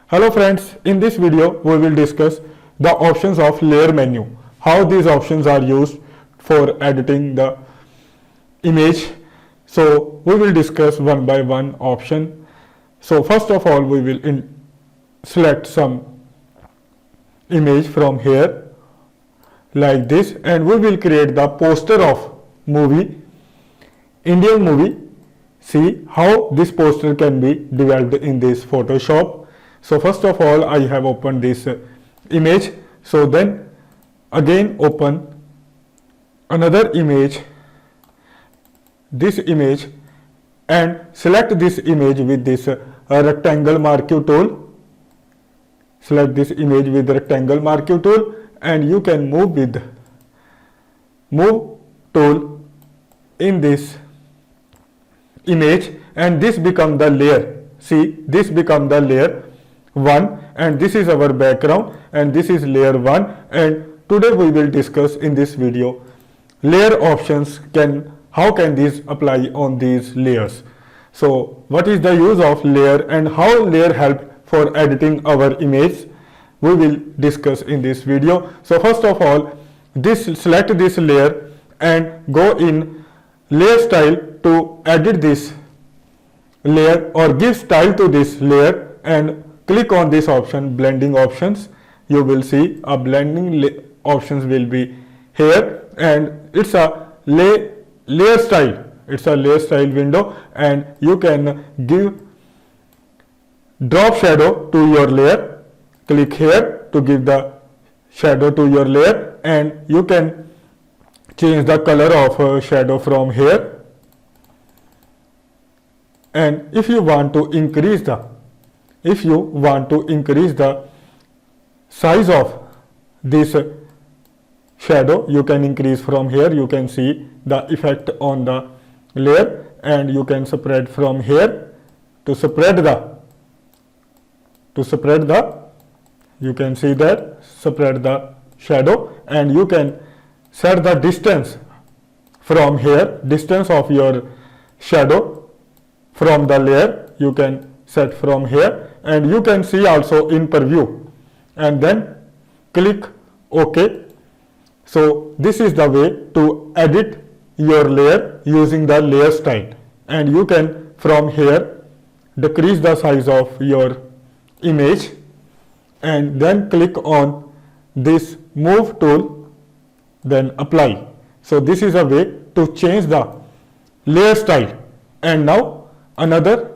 Hello friends, in this video we will discuss the options of layer menu, how these options are used for editing the image. So we will discuss one by one option. So first of all we will select some image from here like this, and we will create the poster of movie, Indian movie. See how this poster can be developed in this Photoshop. So first of all I have opened this image. So then again open another image, this image, and select this image with this rectangle marquee tool. Select this image with the rectangle marquee tool, and you can move with move tool in this image, and this become the layer. See, this become the layer 1, and this is our background, and this is layer 1. And today we will discuss in this video layer options, how can these apply on these layers. So what is the use of layer and how layer help for editing our image, we will discuss in this video. So first of all, select this layer and go in layer style to edit this layer or give style to this layer, and click on this option, blending options. You will see a blending options will be here, and it's a layer style. It's a layer style window, and you can give drop shadow to your layer. Click here to give the shadow to your layer, and you can change the color of shadow from here. And if you want to increase the size of this shadow, you can increase from here. You can see the effect on the layer, and you can spread from here to spread the you can see that spread the shadow, and you can set the distance from here, distance of your shadow from the layer you can set from here, and you can see also in preview, and then click OK. So this is the way to edit your layer using the layer style, and you can from here decrease the size of your image, and then click on this move tool, then apply. So this is a way to change the layer style. And now another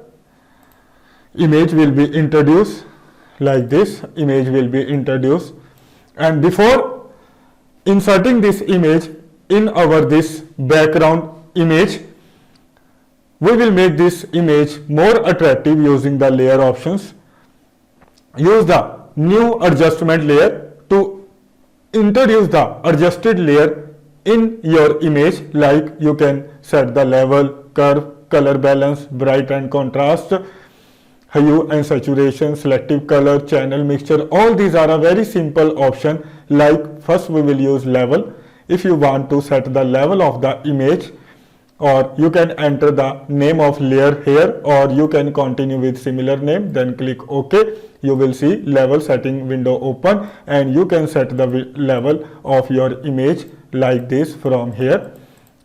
image will be introduced, like this image will be introduced, and before inserting this image in our this background image, we will make this image more attractive using the layer options. Use the new adjustment layer to introduce the adjusted layer in your image, like you can set the level, curve, color balance, bright and contrast, hue and saturation, selective color, channel mixture. All these are a very simple option. Like first we will use level. If you want to set the level of the image, or you can enter the name of layer here, or you can continue with similar name, then click OK. You will see level setting window open, and you can set the level of your image like this from here,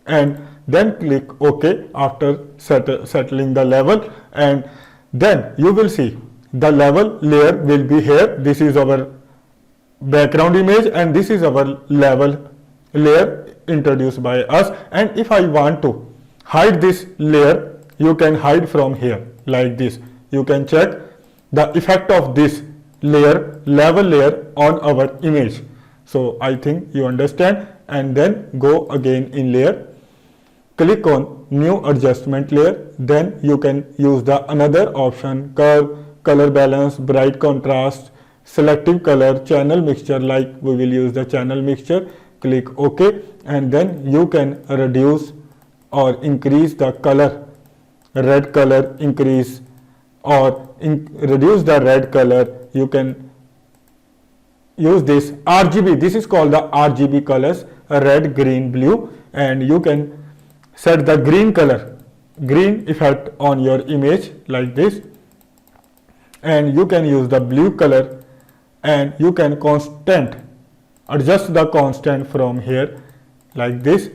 and then click OK after settling the level, and then you will see the level layer will be here. This is our background image, and this is our level layer introduced by us. And if I want to hide this layer, you can hide from here like this. You can check the effect of this layer, level layer, on our image. So I think you understand. And then go again in layer, click on new adjustment layer, then you can use the another option, curve, color balance, bright contrast, selective color, channel mixture, like we will use the channel mixture. Click OK, and then you can reduce or increase the color, red color, increase or reduce the red color. You can use this RGB, this is called the RGB colors, red, green, blue, and you can set the green color, green effect on your image like this. and you can use the blue color, and you can adjust the constant from here like this,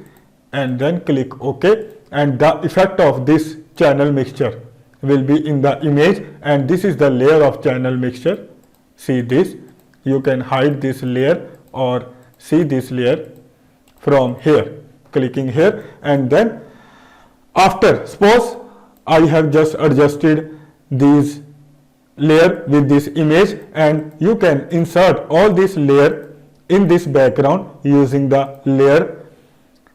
and then click OK, and the effect of this channel mixture will be in the image, and this is the layer of channel mixture. See this, you can hide this layer or see this layer from here, clicking here, and then after, suppose I have just adjusted these layer with this image, and you can insert all this layer in this background using the layer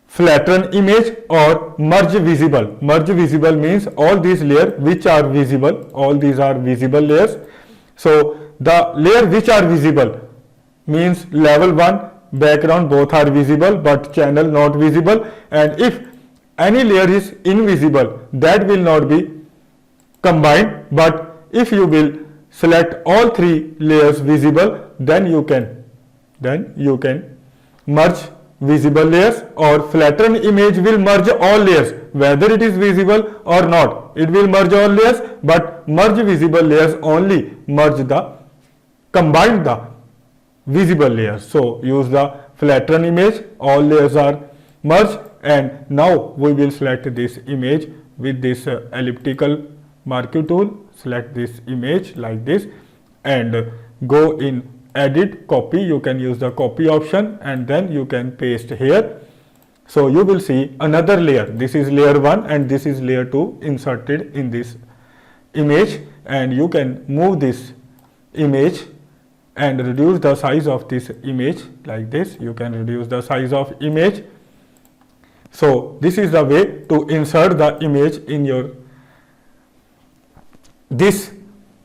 flatten image or merge visible. Merge visible means all these layers which are visible, all these are visible layers. So the layer which are visible means level 1 background both are visible but channel not visible, and if any layer is invisible, that will not be combined, but if you will select all 3 layers visible, then you can merge visible layers, or flatten image will merge all layers, whether it is visible or not, it will merge all layers, but merge visible layers only combine the visible layers. So use the flatten image, all layers are merged, and now we will select this image with this elliptical marquee tool. Select this image like this and go in edit copy. You can use the copy option and then you can paste here. So you will see another layer. This is layer 1 and this is layer 2 inserted in this image, and you can move this image and reduce the size of this image like this. You can reduce the size of image. So this is the way to insert the image in your this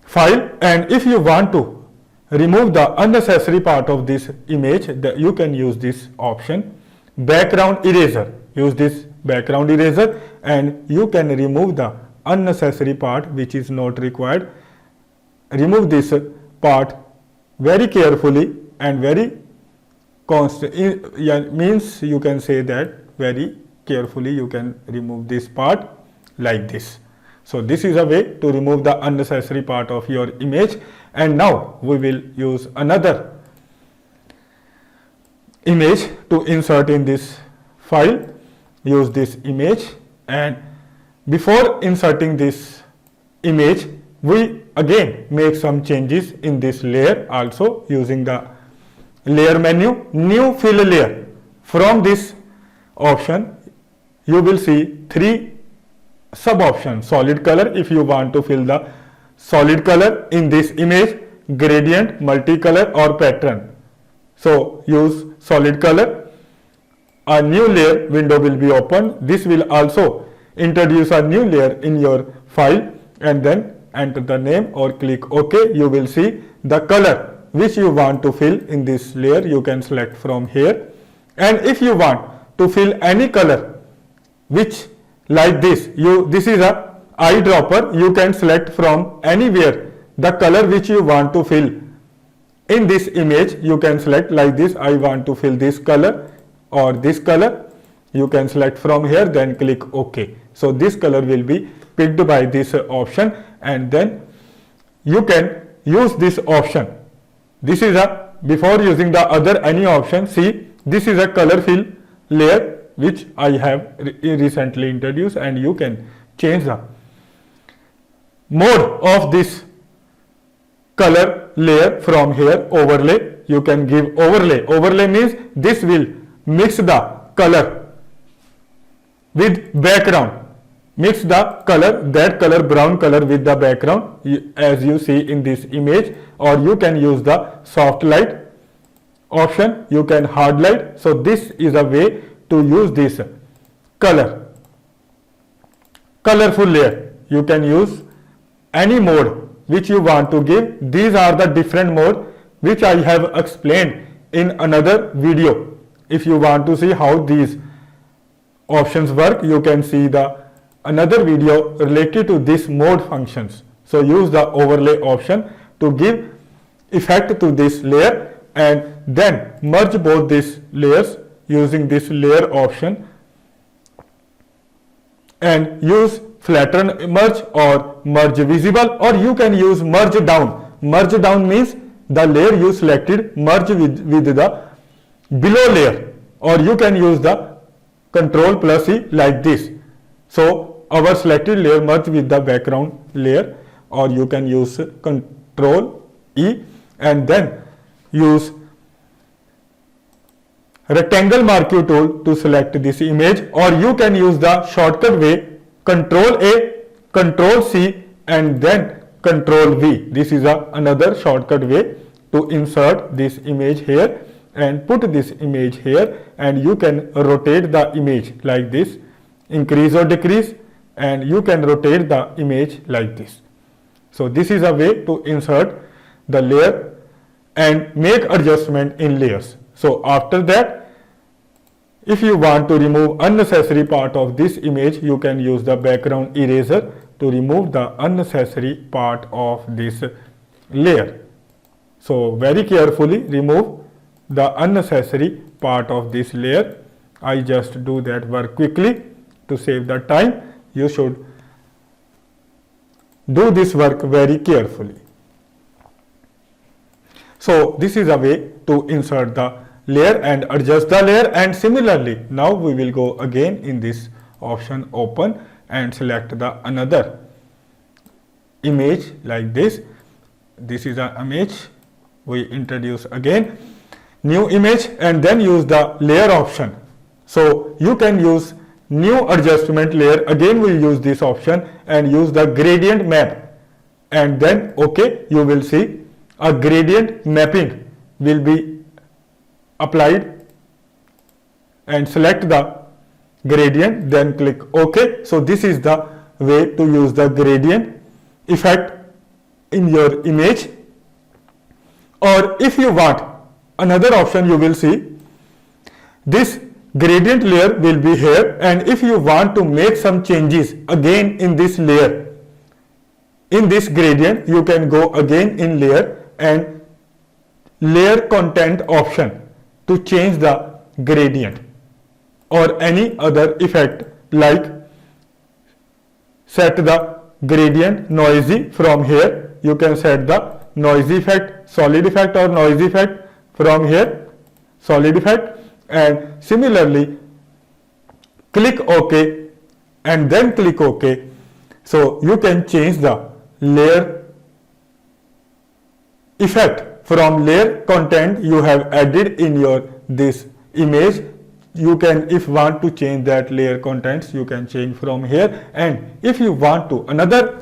file, and if you want to remove the unnecessary part of this image, you can use this option background eraser. Use this background eraser and you can remove the unnecessary part which is not required. Remove this part very carefully and very constant, means you can say that very carefully you can remove this part like this. So this is a way to remove the unnecessary part of your image, and now we will use another image to insert in this file. Use this image, and before inserting this image we again make some changes in this layer also using the layer menu, new fill layer. From this option you will see 3 sub options: solid color if you want to fill the solid color in this image, gradient, multicolor or pattern. So use solid color. A new layer window will be opened. This will also introduce a new layer in your file, and then enter the name or click OK. You will see the color which you want to fill in this layer. You can select from here, and if you want to fill any color which like this, this is a eyedropper, you can select from anywhere the color which you want to fill in this image. You can select like this, I want to fill this color or this color. You can select from here, then click OK. So this color will be picked by this option, and then you can use this option. This is a, before using the other any option, see this is a color fill layer which I have recently introduced, and you can change the mode of this color layer from here. Overlay, you can give overlay. Overlay means this will mix the color with background, mix the color, that color brown color with the background as you see in this image, or you can use the soft light option, you can hard light. So this is a way to use this colorful layer. You can use any mode which you want to give. These are the different mode which I have explained in another video. If you want to see how these options work, you can see the another video related to this mode functions. So use the overlay option to give effect to this layer, and then merge both these layers using this layer option, and use flatten merge or merge visible, or you can use merge down. Merge down means the layer you selected merge with the below layer, or you can use the control plus E like this. So our selected layer merge with the background layer, or you can use control E and then use rectangle marquee tool to select this image, or you can use the shortcut way control A, control C and then control V. This is another shortcut way to insert this image here and put this image here, and you can rotate the image like this, increase or decrease, and you can rotate the image like this. So this is a way to insert the layer and make adjustment in layers. So after that, if you want to remove unnecessary part of this image, you can use the background eraser to remove the unnecessary part of this layer. So very carefully remove the unnecessary part of this layer. I just do that work quickly to save the time. You should do this work very carefully. So this is a way to insert the layer and adjust the layer, and similarly now we will go again in this option open and select the another image like this. This is an image. We introduce again new image and then use the layer option. So you can use new adjustment layer, again we use this option and use the gradient map, and then OK, you will see a gradient mapping will be applied, and select the gradient, then click OK. So this is the way to use the gradient effect in your image. Or if you want another option, you will see this gradient layer will be here, and if you want to make some changes again in this layer, in this gradient, you can go again in layer and layer content option to change the gradient or any other effect, like set the gradient noisy. From here you can set the noisy effect, solid effect or noisy effect. From here solid effect, and similarly click OK and then click OK. So you can change the layer effect from layer content you have added in your this image. You can, if want to change that layer contents, you can change from here. And if you want to, another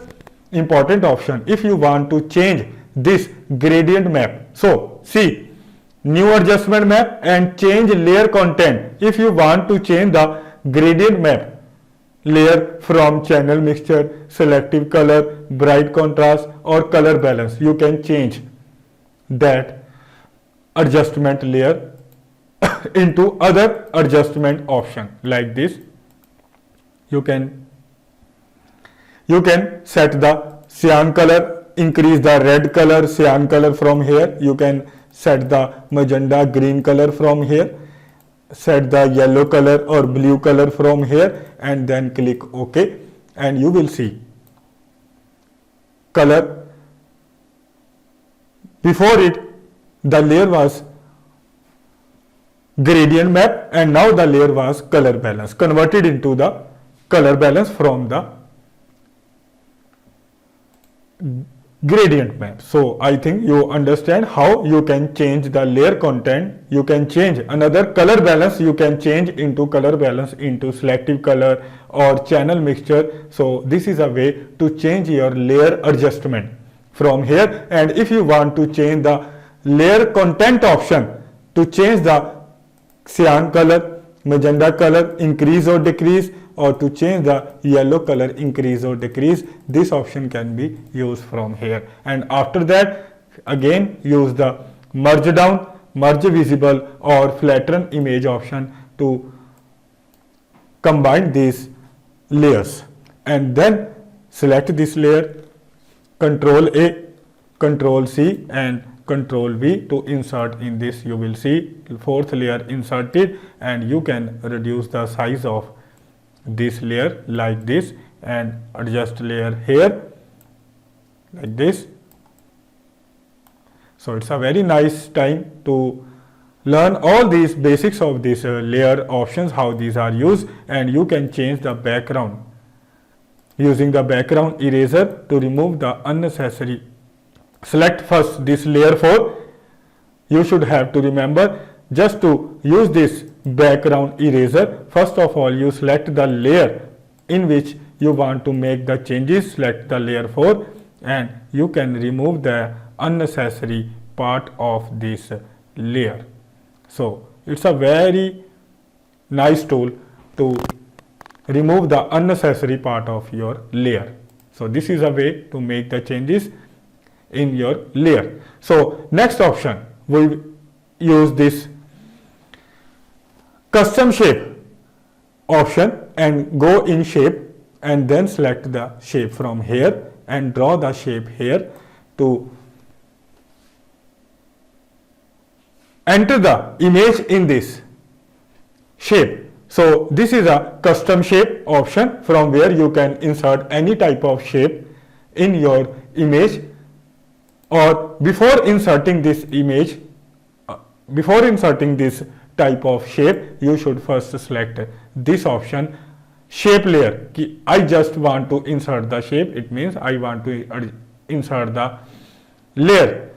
important option, if you want to change this gradient map, so see new adjustment map and change layer content. If you want to change the gradient map layer from channel mixture, selective color, bright contrast or color balance, you can change that adjustment layer into other adjustment option like this. You can set the cyan color, increase the red color, cyan color from here. You can set the magenta green color from here, set the yellow color or blue color from here, and then click OK, and you will see color. Before it the layer was gradient map, and now the layer was color balance, converted into the color balance from the gradient map. So I think you understand how you can change the layer content. You can change another color balance, you can change into color balance into selective color or channel mixture. So this is a way to change your layer adjustment from here. And if you want to change the layer content option to change the cyan color, magenta color, increase or decrease, or to change the yellow color, increase or decrease, this option can be used from here. And after that again use the merge down, merge visible or flatten image option to combine these layers, and then select this layer, Control A, Control C and Control V to insert in this. You will see fourth layer inserted, and you can reduce the size of this layer like this, and adjust layer here like this. So it's a very nice time to learn all these basics of these layer options, how these are used, and you can change the background using the background eraser to remove the unnecessary. Select first this layer 4. You should have to remember, just to use this background eraser, first of all you select the layer in which you want to make the changes. Select the layer 4 and you can remove the unnecessary part of this layer. So it's a very nice tool to remove the unnecessary part of your layer. So this is a way to make the changes in your layer. So next option, we use this custom shape option and go in shape and then select the shape from here and draw the shape here to enter the image in this shape. So this is a custom shape option from where you can insert any type of shape in your image. Or before inserting this image, before inserting this type of shape, you should first select this option, shape layer. I just want to insert the shape. It means I want to insert the layer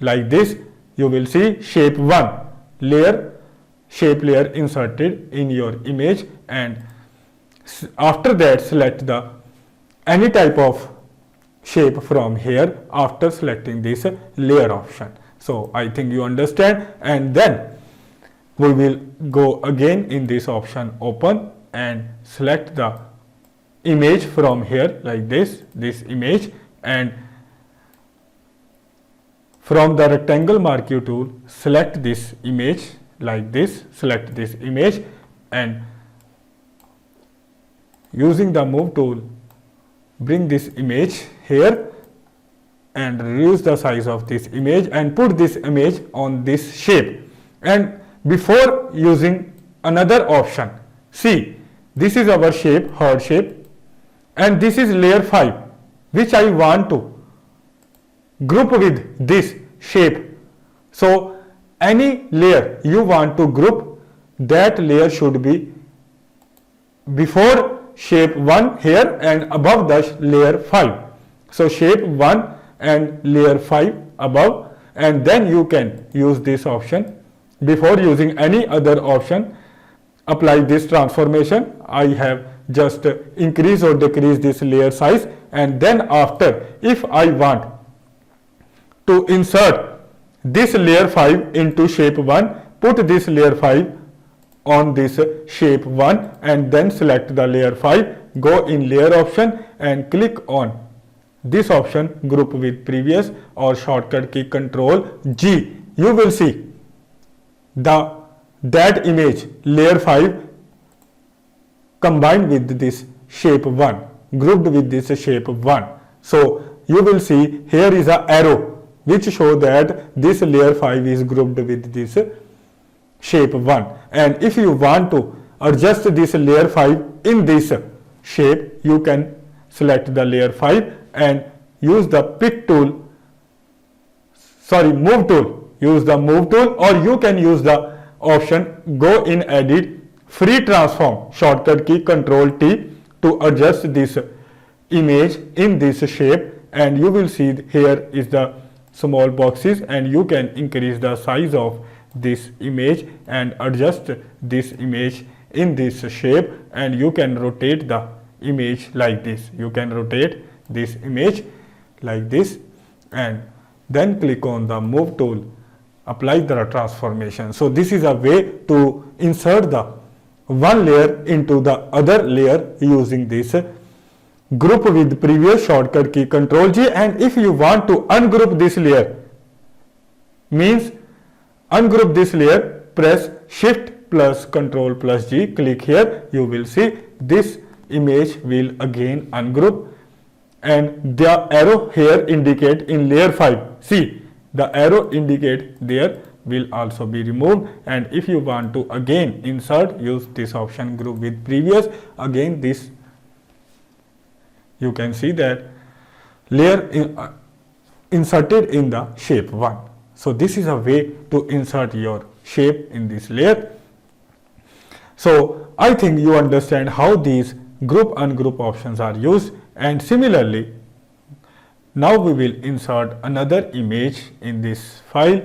like this. You will see shape 1 layer, shape layer inserted in your image, and after that select the any type of shape from here after selecting this layer option. So I think you understand, and then we will go again in this option open and select the image from here like this image, and from the rectangle marquee tool select this image like this, select this image, and using the move tool bring this image here and reduce the size of this image and put this image on this shape. And before using another option, see, this is our shape, heart shape, and this is layer 5 which I want to group with this shape. So any layer you want to group, that layer should be before shape 1 here and above the layer 5. So shape 1 and layer 5 above, and then you can use this option. Before using any other option, apply this transformation. I have just increase or decrease this layer size, and then after, if I want to insert this layer 5 into shape 1, put this layer 5 on this shape 1 and then select the layer 5, go in layer option and click on this option, group with previous, or shortcut key Control G. You will see that image layer 5 combined with this shape 1, grouped with this shape 1. So you will see here is a arrow which show that this layer 5 is grouped with this shape 1. And if you want to adjust this layer 5 in this shape, you can select the layer 5 and use the move tool. Use the move tool, or you can use the option go in edit, free transform, shortcut key Control T to adjust this image in this shape, and you will see here is the small boxes, and you can increase the size of this image and adjust this image in this shape, and you can rotate the image like this. You can rotate this image like this and then click on the move tool, apply the transformation. So this is a way to insert the one layer into the other layer using this group with previous, shortcut key Control G. And if you want to ungroup this layer, means ungroup this layer, press Shift plus Control plus G, click here, you will see this image will again ungroup, and the arrow here indicate in layer 5. See, the arrow indicate there will also be removed, and if you want to again insert, use this option group with previous, again this you can see that layer inserted in the shape 1. So this is a way to insert your shape in this layer. So I think you understand how these group ungroup options are used, and similarly now we will insert another image in this file,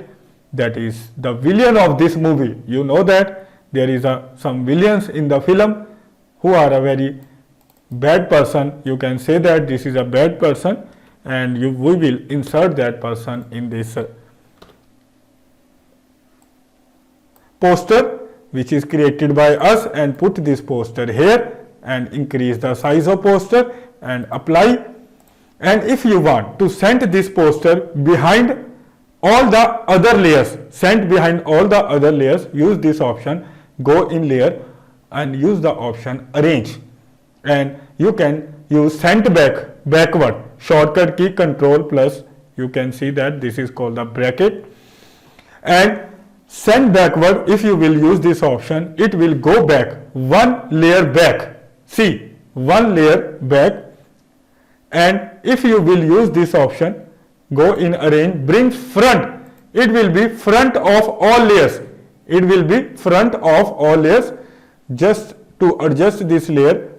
that is the villain of this movie. You know that there is some villains in the film who are a very bad person. You can say that this is a bad person, and we will insert that person in this poster which is created by us, and put this poster here and increase the size of poster and apply. And if you want to send this poster behind all the other layers, use this option, go in layer and use the option arrange, and you can use send backward, shortcut key control plus, you can see that this is called the bracket, and send backward. If you will use this option, it will go back one layer back, see, one layer back. And if you will use this option, go in arrange, bring front, it will be front of all layers, just to adjust this layer.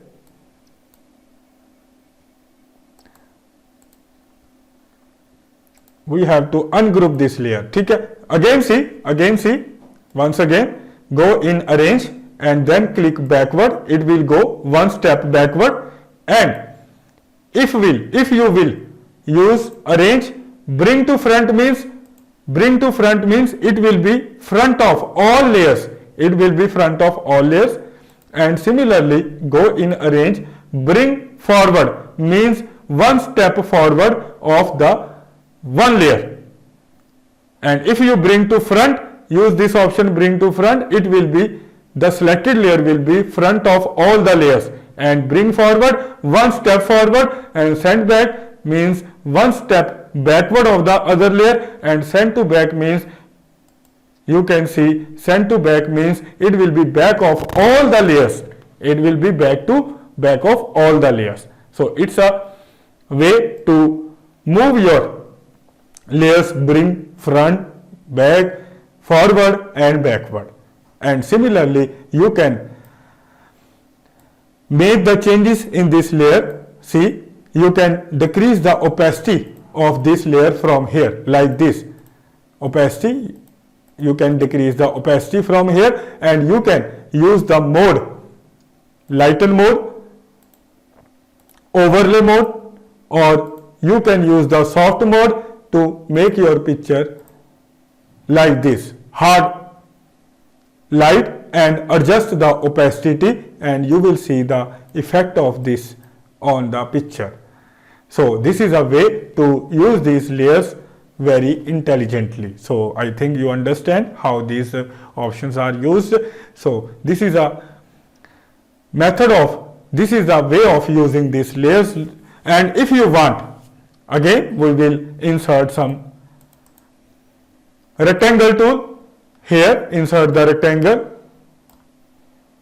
We have to ungroup this layer. Again see, once again go in arrange and then click backward, it will go one step backward. And if you will use arrange, bring to front means it will be front of all layers, and similarly go in arrange, bring forward means one step forward of the one layer. And if you bring to front, use this option, bring to front, it will be, the selected layer will be front of all the layers. And bring forward, one step forward, and send back means one step backward of the other layer, and send to back means, you can see, send to back means it will be back of all the layers, back of all the layers. So it's a way to move your layers, bring front, back, forward and backward. And similarly you can make the changes in this layer. See, you can decrease the opacity of this layer from here, like this. Opacity, you can decrease the opacity from here, and you can use the mode, lighten mode, overlay mode, or you can use the soft mode to make your picture like this, hard light, and adjust the opacity, and you will see the effect of this on the picture. So this is a way to use these layers very intelligently. So I think you understand how these options are used. So this is a way of using these layers. And if you want, again we will insert some rectangle tool. Here insert the rectangle,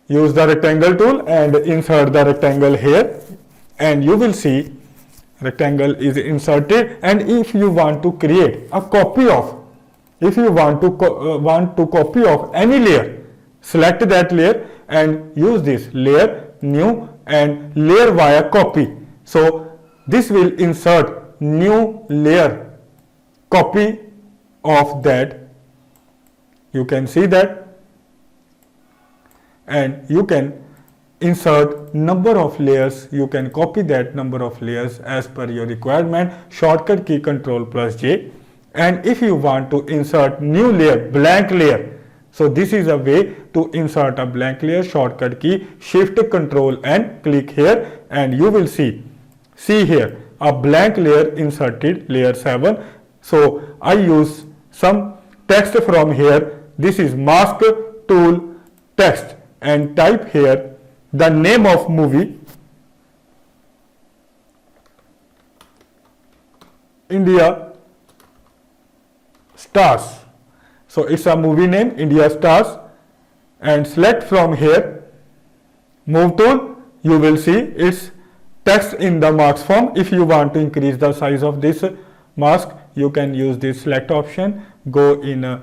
use the rectangle tool and insert the rectangle here, and you will see rectangle is inserted. And if you want to create a copy of, copy of any layer, select that layer and use this layer new and layer via copy. So this will insert new layer, copy of that. You can see that, and you can insert number of layers. You can copy that number of layers as per your requirement. Shortcut key Control plus J. And if you want to insert new layer, blank layer, so this is a way to insert a blank layer. Shortcut key Shift Control and click here, and you will see here a blank layer inserted, layer 7. So I use some text from here. This is mask tool text, and type here the name of movie, India Stars. So it's a movie name, India Stars, and select from here move tool. You will see it's text in the mask form. If you want to increase the size of this mask, you can use this select option, go in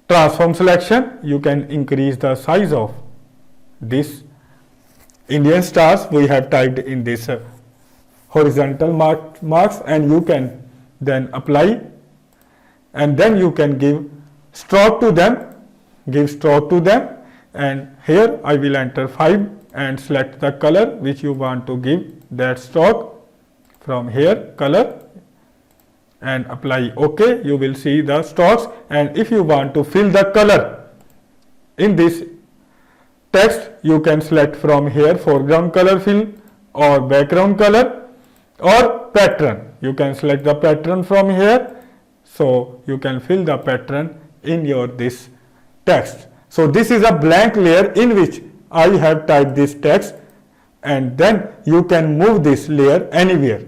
transform selection, you can increase the size of this Indian stars we have typed in this horizontal marks, and you can then apply, and then you can give stroke to them, and here I will enter 5 and select the color which you want to give that stroke. From here color and apply OK, you will see the strokes. And if you want to fill the color in this text, you can select from here foreground color fill or background color or pattern. You can select the pattern from here, so you can fill the pattern in your this text. So this is a blank layer in which I have typed this text, and then you can move this layer anywhere.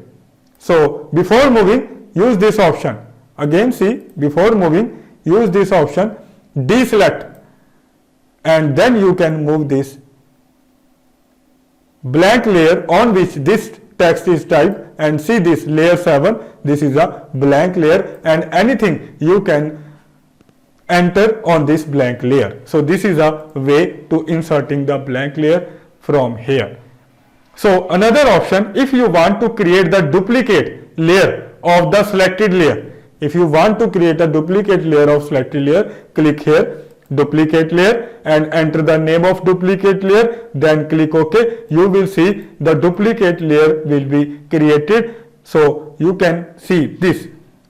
So before moving, use this option. Again see, before moving, use this option, deselect, and then you can move this blank layer on which this text is typed, and see this layer 7, this is a blank layer, and anything you can enter on this blank layer. So this is a way to inserting the blank layer from here. So another option, if you want to create the duplicate layer of the selected layer, if you want to create a duplicate layer of selected layer, click here duplicate layer and enter the name of duplicate layer, then click OK. You will see the duplicate layer will be created. So you can see this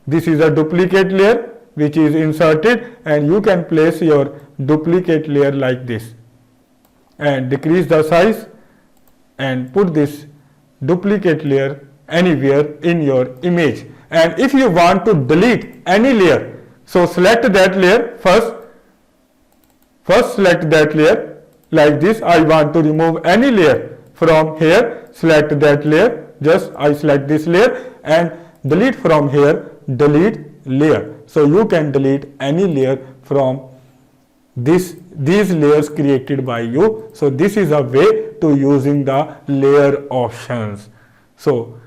is a duplicate layer which is inserted, and you can place your duplicate layer like this and decrease the size and put this duplicate layer anywhere in your image. And if you want to delete any layer, so select that layer first select that layer like this. I want to remove any layer from here, select that layer, just I select this layer and delete from here, delete layer. So you can delete any layer from these layers created by you. So this is a way to using the layer options. So